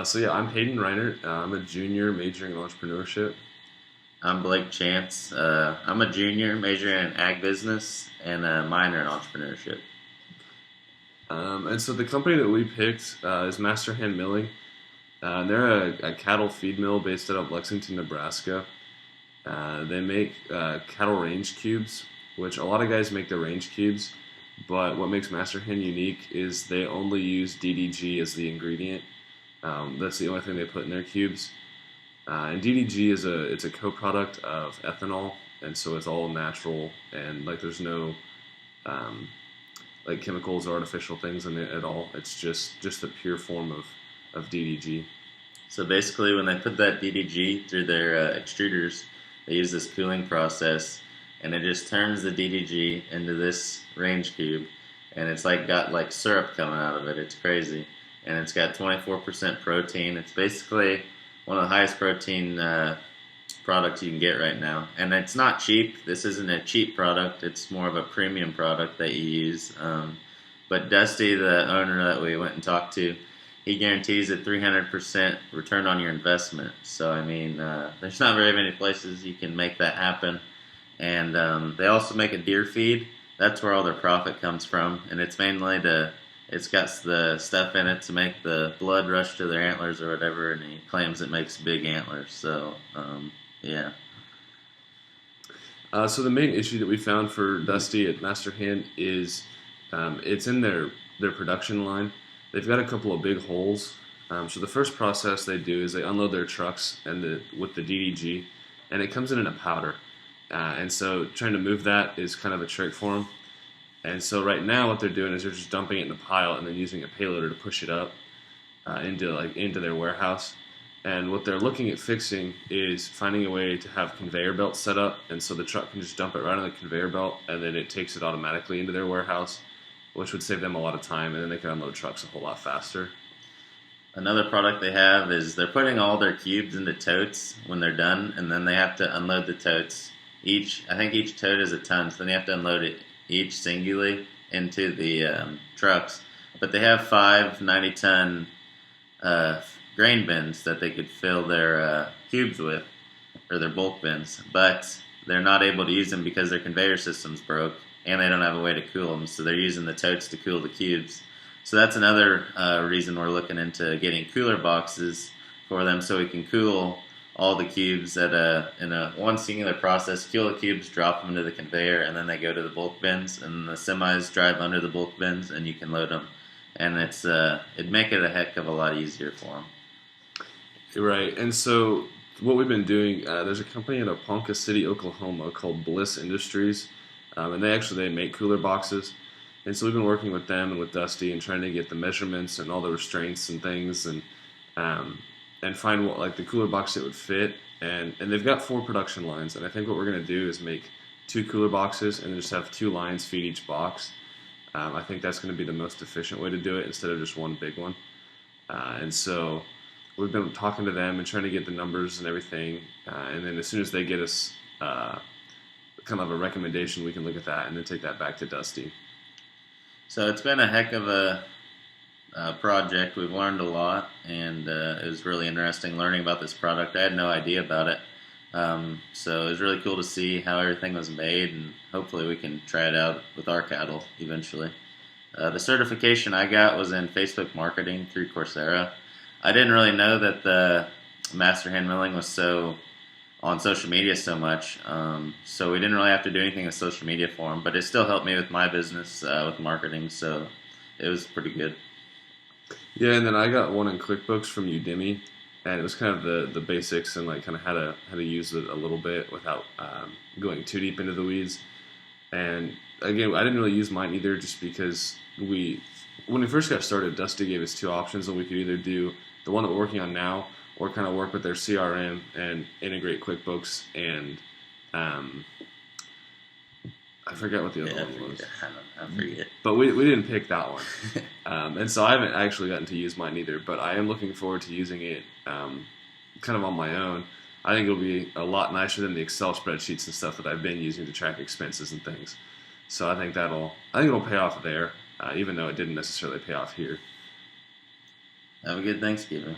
So yeah, I'm Hayden Reiner. I'm a junior majoring in entrepreneurship. I'm Blake Chance. I'm a junior majoring in ag business and a minor in entrepreneurship. And so the company that we picked is Master Hand Milling. They're a cattle feed mill based out of Lexington, Nebraska. They make cattle range cubes, which a lot of guys make the range cubes. But what makes Master Hand unique is they only use DDG as the ingredient. That's the only thing they put in their cubes. And DDG is a co-product of ethanol, and so it's all natural and like there's no um, like chemicals or artificial things in it at all. It's just the pure form of DDG. So basically, when they put that DDG through their extruders, they use this cooling process, and it just turns the DDG into this range cube, and it's like got like syrup coming out of it. It's crazy, and it's got 24% protein. It's basically one of the highest protein products you can get right now, and it's not cheap. This isn't a cheap product. It's more of a premium product that you use. But Dusty, the owner that we went and talked to, he guarantees a 300% return on your investment. So I mean, there's not very many places you can make that happen. And they also make a deer feed. That's where all their profit comes from, and it's mainly to it's got the stuff in it to make the blood rush to their antlers or whatever, and he claims it makes big antlers. So, yeah. So the main issue that we found for Dusty at Master Hand is it's in their production line. They've got a couple of big holes. So the first process they do is they unload their trucks with the DDG, and it comes in a powder. And so trying to move that is kind of a trick for them. And so right now what they're doing is they're just dumping it in the pile and then using a payloader to push it up into their warehouse. And what they're looking at fixing is finding a way to have conveyor belts set up, and so the truck can just dump it right on the conveyor belt, and then it takes it automatically into their warehouse, which would save them a lot of time, and then they can unload trucks a whole lot faster. Another product they have is they're putting all their cubes into totes when they're done, and then they have to unload the totes. I think each tote is a ton, so then you have to unload it each singly into the trucks. But they have five 90-ton grain bins that they could fill their cubes with, or their bulk bins. But they're not able to use them because their conveyor system's broke, and they don't have a way to cool them. So they're using the totes to cool the cubes. So that's another reason we're looking into getting cooler boxes for them, so we can cool all the cubes in a one singular process. Cool the cubes, drop them into the conveyor, and then they go to the bulk bins, and the semis drive under the bulk bins, and you can load them. And it'd make it a heck of a lot easier for them. Right, and so what we've been doing, there's a company in Ponca City, Oklahoma called Bliss Industries, and they make cooler boxes. And so we've been working with them and with Dusty and trying to get the measurements and all the restraints and things and find what like the cooler box that would fit. And they've got 4 production lines, and I think what we're gonna do is make 2 cooler boxes and just have 2 lines feed each box. I think that's going to be the most efficient way to do it instead of just one big one. And so we've been talking to them and trying to get the numbers and everything. And then as soon as they get us kind of a recommendation, we can look at that and then take that back to Dusty. So it's been a heck of a project. We've learned a lot, and it was really interesting learning about this product. I had no idea about it. So it was really cool to see how everything was made, and hopefully we can try it out with our cattle eventually. The certification I got was in Facebook marketing through Coursera. I didn't really know that the Master Hand Milling was so on social media so much, so we didn't really have to do anything with social media for them, but it still helped me with my business with marketing, so it was pretty good. Yeah, and then I got one in QuickBooks from Udemy, and it was kind of the basics and like kind of how to use it a little bit without going too deep into the weeds. And again, I didn't really use mine either, just because when we first got started, Dusty gave us 2 options, and we could either do the one that we're working on now, or kind of work with their CRM and integrate QuickBooks and I forget what the other one was. I forget. But we didn't pick that one. And so I haven't actually gotten to use mine either, but I am looking forward to using it kind of on my own. I think it'll be a lot nicer than the Excel spreadsheets and stuff that I've been using to track expenses and things. So I think it'll pay off there, even though it didn't necessarily pay off here. Have a good Thanksgiving.